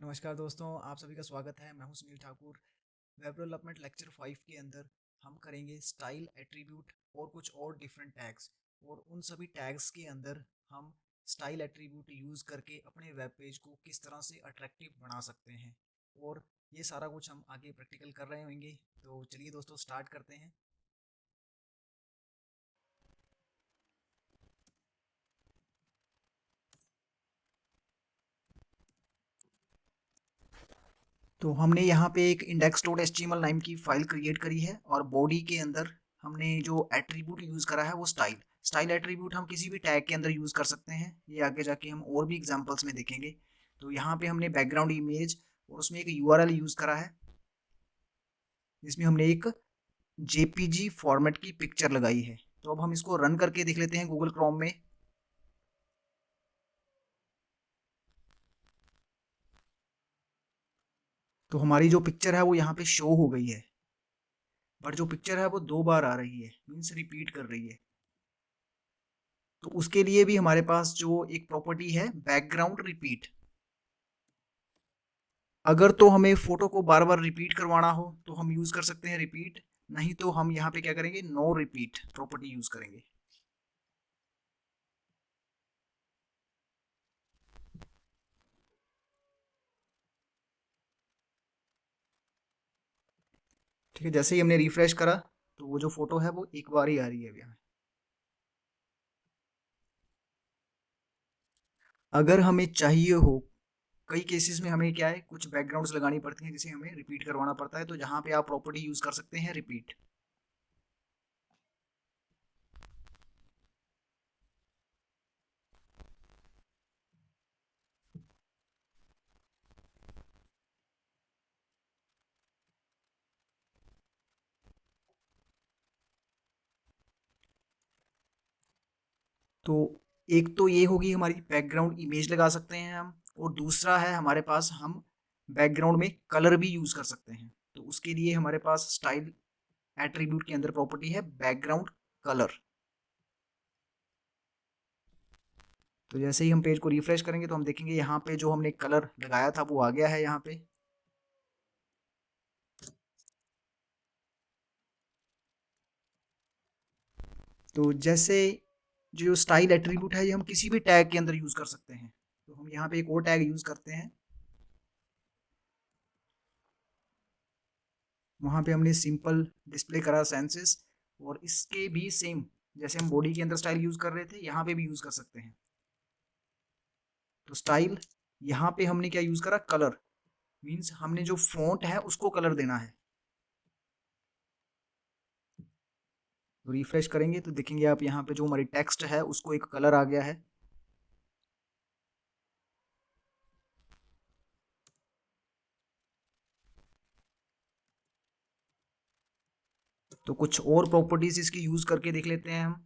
नमस्कार दोस्तों, आप सभी का स्वागत है। मैं हूं Sunil Thakur. Web development lecture 5 के अंदर हम करेंगे स्टाइल एट्रीब्यूट और कुछ और डिफरेंट टैग्स, और उन सभी टैग्स के अंदर हम स्टाइल एट्रीब्यूट यूज़ करके अपने वेब पेज को किस तरह से अट्रैक्टिव बना सकते हैं। और ये सारा कुछ हम आगे प्रैक्टिकल कर रहे होंगे। तो चलिए दोस्तों, स्टार्ट करते हैं। तो हमने यहाँ पे एक index.html नाम की फाइल क्रिएट करी है, और बॉडी के अंदर हमने जो एट्रीब्यूट यूज़ करा है वो स्टाइल एट्रीब्यूट हम किसी भी टैग के अंदर यूज़ कर सकते हैं। ये आगे जाके हम और भी एग्जांपल्स में देखेंगे। तो यहाँ पे हमने बैकग्राउंड इमेज और उसमें एक यूआरएल यूज़ करा है, जिसमें हमने एक जेपीजी फॉर्मेट की पिक्चर लगाई है। तो अब हम इसको रन करके देख लेते हैं गूगल क्रोम में। तो हमारी जो पिक्चर है वो यहाँ पे शो हो गई है, बट जो पिक्चर है वो 2 बार आ रही है, मीन्स रिपीट कर रही है। तो उसके लिए भी हमारे पास जो एक प्रॉपर्टी है बैकग्राउंड रिपीट। अगर तो हमें फोटो को बार बार रिपीट करवाना हो तो हम यूज कर सकते हैं रिपीट, नहीं तो हम यहाँ पे क्या करेंगे, नो रिपीट प्रॉपर्टी यूज करेंगे। ठीक है, जैसे ही हमने रिफ्रेश करा तो वो जो फोटो है वो एक बार ही आ रही है यहाँ। अगर हमें चाहिए हो, कई केसेस में हमें क्या है, कुछ बैकग्राउंड्स लगानी पड़ती हैं जिसे हमें रिपीट करवाना पड़ता है, तो जहाँ पे आप प्रॉपर्टी यूज कर सकते हैं रिपीट। तो एक तो ये होगी हमारी बैकग्राउंड इमेज लगा सकते हैं हम, और दूसरा है हमारे पास हम बैकग्राउंड में कलर भी यूज कर सकते हैं। तो उसके लिए हमारे पास स्टाइल एट्रीब्यूट के अंदर प्रॉपर्टी है बैकग्राउंड कलर। तो जैसे ही हम पेज को रिफ्रेश करेंगे तो हम देखेंगे यहाँ पे जो हमने कलर लगाया था वो आ गया है यहाँ पे। तो जैसे जो स्टाइल एट्रीब्यूट है ये हम किसी भी टैग के अंदर यूज कर सकते हैं। तो हम यहाँ पे एक और टैग यूज करते हैं, वहाँ पे हमने सिंपल डिस्प्ले करा सेंसेस, और इसके भी सेम जैसे हम बॉडी के अंदर स्टाइल यूज कर रहे थे यहाँ पे भी यूज कर सकते हैं। तो स्टाइल, यहाँ पे हमने क्या यूज करा, कलर, मीन्स हमने जो फॉन्ट है उसको कलर देना है। तो रिफ्रेश करेंगे तो देखेंगे आप यहाँ पे जो हमारी टेक्स्ट है उसको एक कलर आ गया है। तो कुछ और प्रॉपर्टीज इसकी यूज करके देख लेते हैं हम।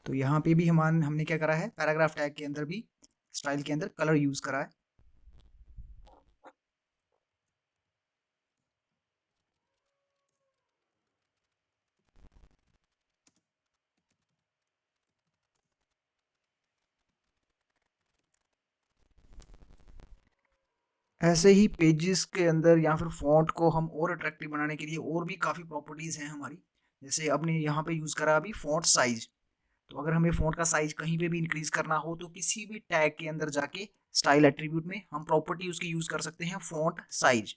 तो यहाँ पे भी हमने क्या करा है, पैराग्राफ टैग के अंदर भी स्टाइल के अंदर कलर यूज करा है। ऐसे ही पेजेस के अंदर या फिर फॉन्ट को हम और अट्रैक्टिव बनाने के लिए और भी काफ़ी प्रॉपर्टीज़ हैं हमारी। जैसे अपने यहाँ पे यूज़ करा अभी फॉन्ट साइज। तो अगर हमें फॉन्ट का साइज कहीं पे भी इंक्रीज करना हो तो किसी भी टैग के अंदर जाके स्टाइल एट्रीब्यूट में हम प्रॉपर्टी उसकी यूज़ कर सकते हैं फॉन्ट साइज।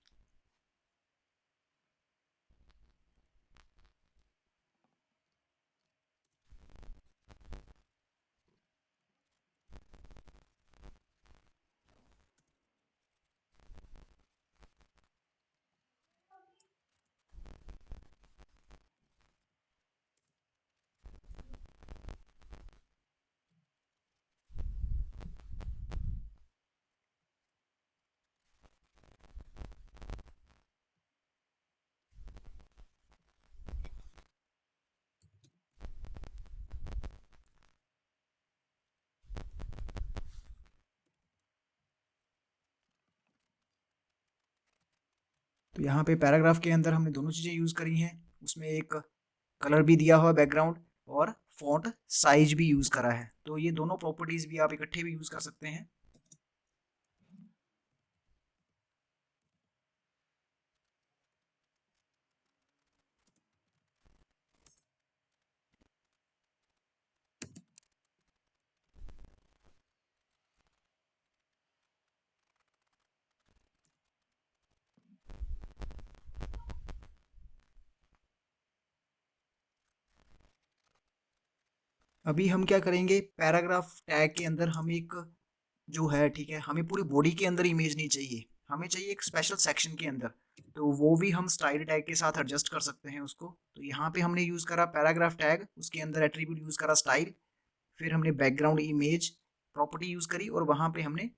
तो यहाँ पे पैराग्राफ के अंदर हमने दोनों चीज़ें यूज़ करी हैं, उसमें एक कलर भी दिया हुआ है बैकग्राउंड और फॉन्ट साइज भी यूज़ करा है। तो ये दोनों प्रॉपर्टीज़ भी आप इकट्ठे भी यूज़ कर सकते हैं। अभी हम क्या करेंगे, पैराग्राफ टैग के अंदर हम एक जो है, ठीक है, हमें पूरी बॉडी के अंदर इमेज नहीं चाहिए, हमें चाहिए एक स्पेशल सेक्शन के अंदर। तो वो भी हम स्टाइल टैग के साथ एडजस्ट कर सकते हैं उसको। तो यहाँ पे हमने यूज़ करा पैराग्राफ टैग, उसके अंदर एट्रीब्यूट यूज़ करा स्टाइल, फिर हमने बैकग्राउंड इमेज प्रॉपर्टी यूज़ करी और वहाँ पे हमने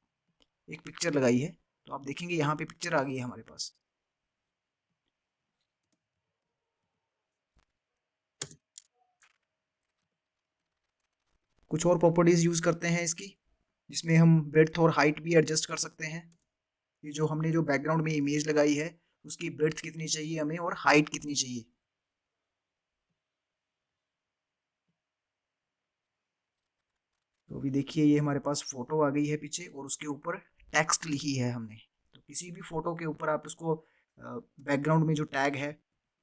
एक पिक्चर लगाई है। तो आप देखेंगे यहाँ पे पिक्चर आ गई है हमारे पास। कुछ और प्रॉपर्टीज़ यूज़ करते हैं इसकी, जिसमें हम ब्रेड्थ और हाइट भी एडजस्ट कर सकते हैं। ये जो हमने जो बैकग्राउंड में इमेज लगाई है, उसकी ब्रेड्थ कितनी चाहिए हमें और हाइट कितनी चाहिए। तो अभी देखिए ये हमारे पास फोटो आ गई है पीछे और उसके ऊपर टेक्स्ट लिखी है हमने। तो किसी भी फोटो के ऊपर आप उसको बैकग्राउंड में जो टैग है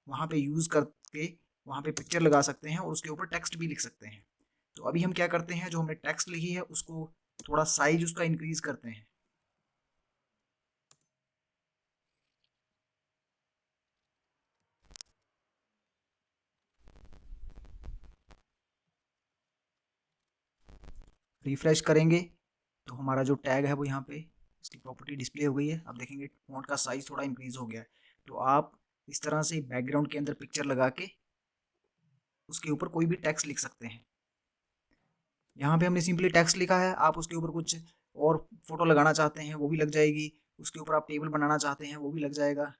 वहाँ पे यूज़ करके वहाँ पे पिक्चर लगा सकते हैं और उसके ऊपर टेक्स्ट भी लिख सकते हैं। तो अभी हम क्या करते हैं, जो हमने टेक्स्ट लिखी है उसको थोड़ा साइज उसका इंक्रीज करते हैं। रिफ्रेश करेंगे तो हमारा जो टैग है वो यहाँ पे इसकी प्रॉपर्टी डिस्प्ले हो गई है। आप देखेंगे फॉन्ट का साइज थोड़ा इंक्रीज हो गया है। तो आप इस तरह से बैकग्राउंड के अंदर पिक्चर लगा के उसके ऊपर कोई भी टेक्स्ट लिख सकते हैं। यहाँ पे हमने सिंपली टेक्स्ट लिखा है, आप उसके ऊपर कुछ और फोटो लगाना चाहते हैं वो भी लग जाएगी, उसके ऊपर आप टेबल बनाना चाहते हैं वो भी लग जाएगा।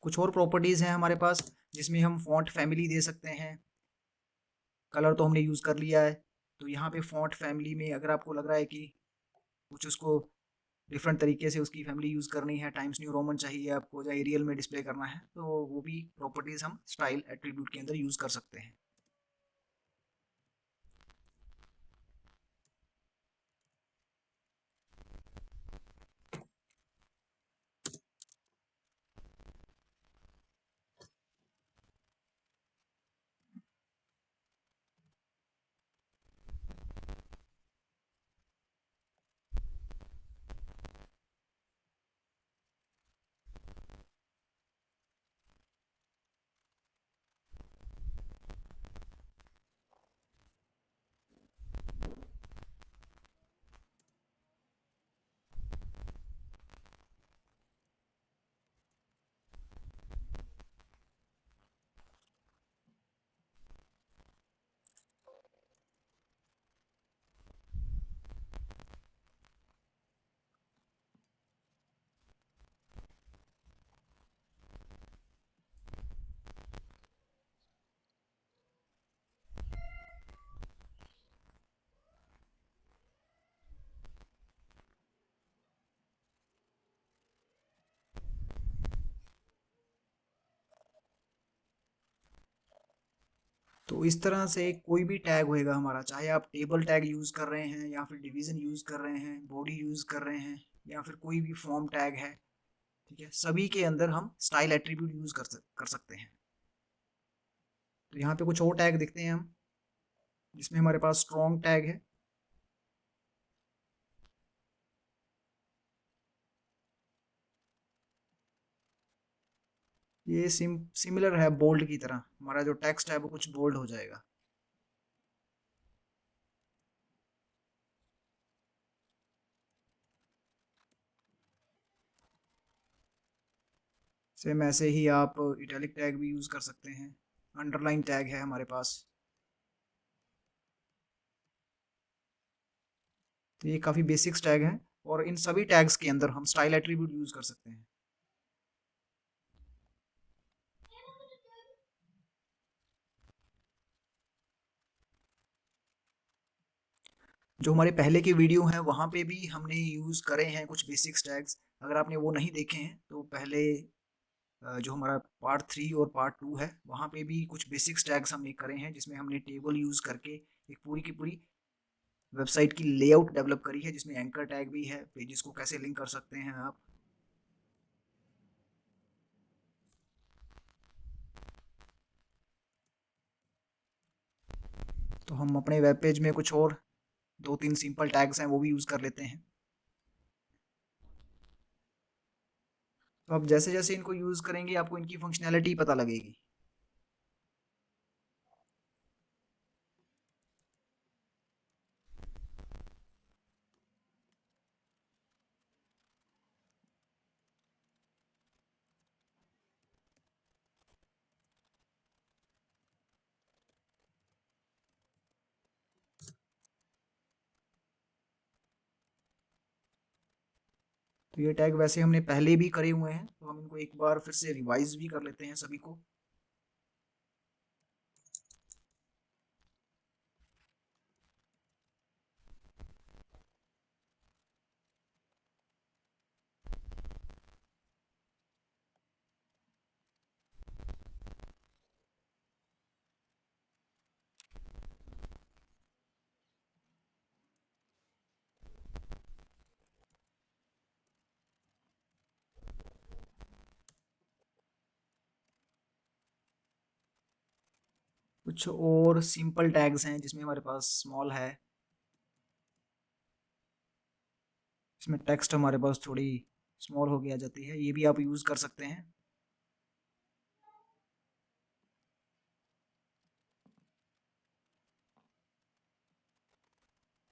कुछ और प्रॉपर्टीज़ हैं हमारे पास जिसमें हम फॉन्ट फैमिली दे सकते हैं। कलर तो हमने यूज़ कर लिया है। तो यहाँ पे फॉन्ट फैमिली में अगर आपको लग रहा है कि कुछ उसको डिफरेंट तरीके से उसकी फैमिली यूज़ करनी है, टाइम्स न्यू रोमन चाहिए आपको या एरियल में डिस्प्ले करना है, तो वो भी प्रॉपर्टीज़ हम स्टाइल एट्रीब्यूट के अंदर यूज़ कर सकते हैं। तो इस तरह से कोई भी टैग होएगा हमारा, चाहे आप टेबल टैग यूज़ कर रहे हैं या फिर डिवीज़न यूज़ कर रहे हैं, बॉडी यूज़ कर रहे हैं या फिर कोई भी फॉर्म टैग है, ठीक है, सभी के अंदर हम स्टाइल एट्रीब्यूट यूज़ कर सकते हैं। तो यहाँ पे कुछ और टैग देखते हैं हम, जिसमें हमारे पास स्ट्रॉन्ग टैग है। ये सिमिलर है बोल्ड की तरह, हमारा जो टेक्स्ट है वो कुछ बोल्ड हो जाएगा। सेम ऐसे ही आप इटैलिक टैग भी यूज़ कर सकते हैं। अंडरलाइन टैग है हमारे पास। तो ये काफ़ी बेसिक्स टैग हैं और इन सभी टैग्स के अंदर हम स्टाइल एट्रीब्यूट यूज़ कर सकते हैं। जो हमारे पहले के वीडियो हैं वहाँ पे भी हमने यूज़ करे हैं कुछ बेसिक्स टैग्स। अगर आपने वो नहीं देखे हैं तो पहले जो हमारा पार्ट 3 और पार्ट 2 है वहाँ पे भी कुछ बेसिक्स टैग्स हमने करे हैं, जिसमें हमने टेबल यूज़ करके एक पूरी की पूरी वेबसाइट की लेआउट डेवलप करी है, जिसमें एंकर टैग भी है, पेजेस को कैसे लिंक कर सकते हैं आप। तो हम अपने वेब पेज में कुछ और 2-3 सिंपल टैग्स हैं वो भी यूज़ कर लेते हैं। तो आप जैसे जैसे इनको यूज़ करेंगे आपको इनकी फंक्शनैलिटी पता लगेगी। तो ये टैग वैसे हमने पहले भी करे हुए हैं, तो हम इनको एक बार फिर से रिवाइज भी कर लेते हैं सभी को। कुछ और सिंपल टैग्स हैं जिसमें हमारे पास स्मॉल है, इसमें टेक्स्ट हमारे पास थोड़ी स्मॉल हो गया जाती है, ये भी आप यूज़ कर सकते हैं।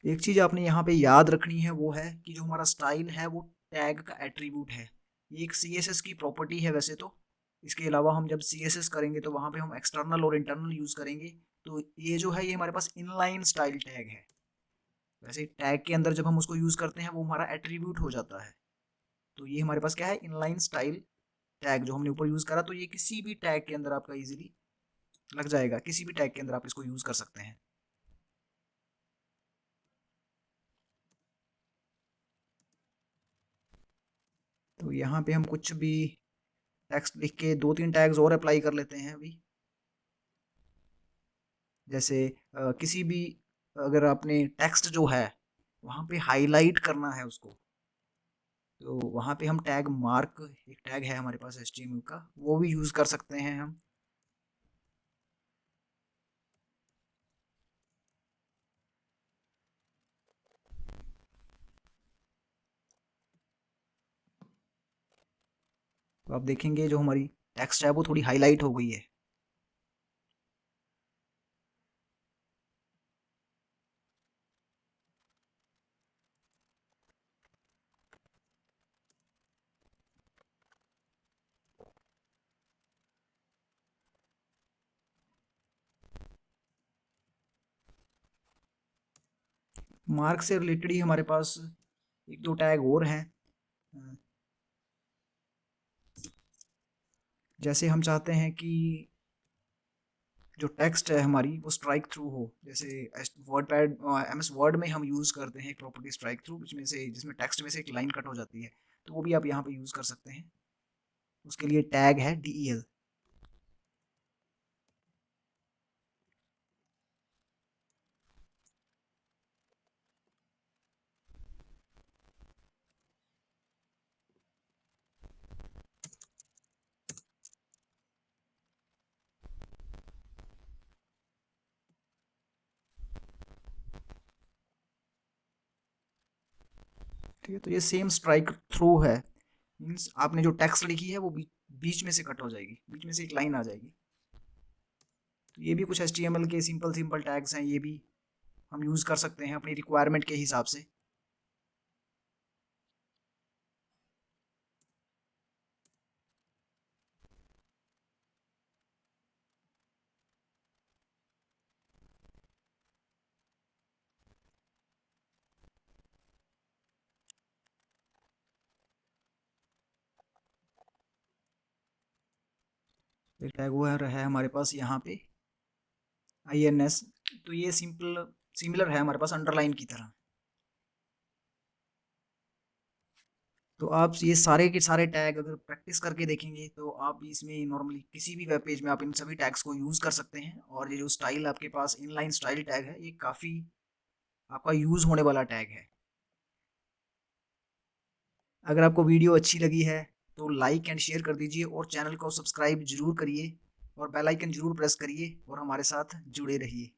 एक चीज़ आपने यहाँ पे याद रखनी है वो है कि जो हमारा स्टाइल है वो टैग का एट्रीब्यूट है। ये एक CSS की प्रॉपर्टी है वैसे तो। इसके अलावा हम जब CSS करेंगे तो वहाँ पे हम एक्सटर्नल और इंटरनल यूज़ करेंगे। तो ये जो है ये हमारे पास इनलाइन स्टाइल टैग है। वैसे टैग के अंदर जब हम उसको यूज़ करते हैं वो हमारा एट्रीब्यूट हो जाता है। तो ये हमारे पास क्या है, इनलाइन स्टाइल टैग जो हमने ऊपर यूज़ करा। तो ये किसी भी टैग के अंदर आपका इजीली लग जाएगा, किसी भी टैग के अंदर आप इसको यूज़ कर सकते हैं। तो यहाँ पे हम कुछ भी टेक्स्ट लिख के 2-3 टैग्स और अप्लाई कर लेते हैं अभी। जैसे किसी भी, अगर आपने टेक्स्ट जो है वहाँ पे हाईलाइट करना है उसको, तो वहाँ पे हम टैग मार्क, एक टैग है हमारे पास HTML का, वो भी यूज़ कर सकते हैं हम। तो आप देखेंगे जो हमारी टेक्स्ट है वो थोड़ी हाईलाइट हो गई है। मार्क से रिलेटेड ही हमारे पास एक दो टैग और हैं। जैसे हम चाहते हैं कि जो टेक्स्ट है हमारी वो स्ट्राइक थ्रू हो, जैसे वर्ड पैड MS वर्ड में हम यूज़ करते हैं एक प्रॉपर्टी स्ट्राइक थ्रू, जिसमें टेक्स्ट में से एक लाइन कट हो जाती है, तो वो भी आप यहाँ पे यूज़ कर सकते हैं। उसके लिए टैग है DEL। ठीक है, तो ये सेम स्ट्राइक थ्रू है, मीन्स आपने जो टेक्स्ट लिखी है वो बीच में से कट हो जाएगी, बीच में से एक लाइन आ जाएगी। तो ये भी कुछ HTML के सिंपल सिंपल टैग्स हैं, ये भी हम यूज़ कर सकते हैं अपनी रिक्वायरमेंट के हिसाब से। एक टैग वो है हमारे पास यहाँ पे INS। तो ये सिंपल सिमिलर है हमारे पास अंडरलाइन की तरह। तो आप ये सारे के सारे टैग अगर प्रैक्टिस करके देखेंगे तो आप इसमें नॉर्मली किसी भी वेब पेज में आप इन सभी टैग्स को यूज़ कर सकते हैं। और ये जो स्टाइल आपके पास इनलाइन स्टाइल टैग है, ये काफ़ी आपका यूज़ होने वाला टैग है। अगर आपको वीडियो अच्छी लगी है तो लाइक एंड शेयर कर दीजिए और चैनल को सब्सक्राइब ज़रूर करिए और बेल आइकन ज़रूर प्रेस करिए और हमारे साथ जुड़े रहिए।